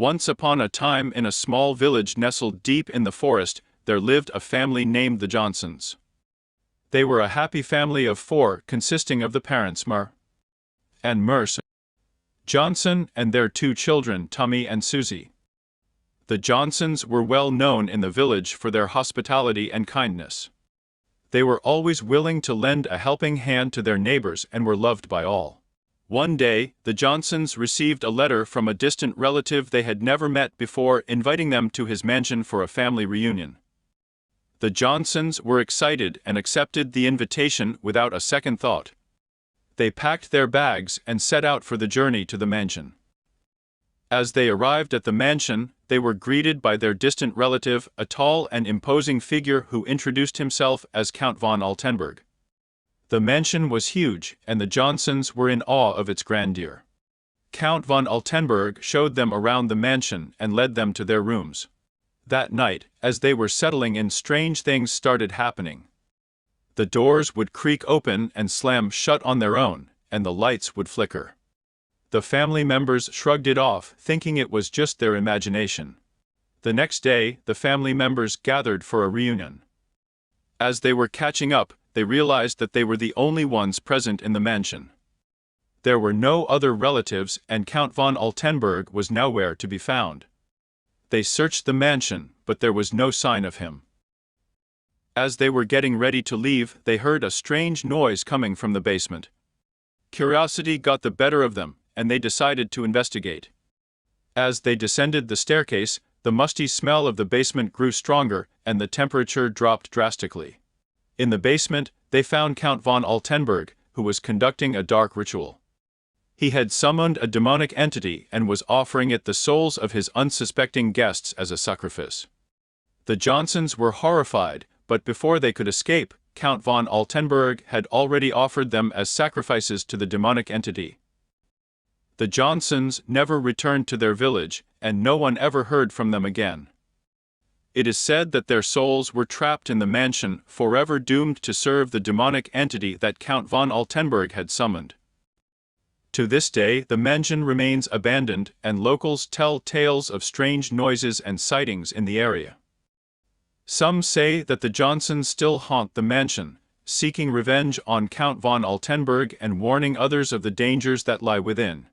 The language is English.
Once upon a time, in a small village nestled deep in the forest, there lived a family named the Johnsons. They were a happy family of four, consisting of the parents Mar and Merce Johnson and their two children, Tommy and Susie. The Johnsons were well known in the village for their hospitality and kindness. They were always willing to lend a helping hand to their neighbors and were loved by all. One day, the Johnsons received a letter from a distant relative they had never met before, inviting them to his mansion for a family reunion. The Johnsons were excited and accepted the invitation without a second thought. They packed their bags and set out for the journey to the mansion. As they arrived at the mansion, they were greeted by their distant relative, a tall and imposing figure who introduced himself as Count von Altenburg. The mansion was huge, and the Johnsons were in awe of its grandeur. Count von Altenburg showed them around the mansion and led them to their rooms. That night, as they were settling in, strange things started happening. The doors would creak open and slam shut on their own, and the lights would flicker. The family members shrugged it off, thinking it was just their imagination. The next day, the family members gathered for a reunion. As they were catching up, they realized that they were the only ones present in the mansion. There were no other relatives, and Count von Altenburg was nowhere to be found. They searched the mansion, but there was no sign of him. As they were getting ready to leave, they heard a strange noise coming from the basement. Curiosity got the better of them, and they decided to investigate. As they descended the staircase, the musty smell of the basement grew stronger, and the temperature dropped drastically. In the basement, they found Count von Altenburg, who was conducting a dark ritual. He had summoned a demonic entity and was offering it the souls of his unsuspecting guests as a sacrifice. The Johnsons were horrified, but before they could escape, Count von Altenburg had already offered them as sacrifices to the demonic entity. The Johnsons never returned to their village, and no one ever heard from them again. It is said that their souls were trapped in the mansion, forever doomed to serve the demonic entity that Count von Altenburg had summoned. To this day, the mansion remains abandoned, and locals tell tales of strange noises and sightings in the area. Some say that the Johnsons still haunt the mansion, seeking revenge on Count von Altenburg and warning others of the dangers that lie within.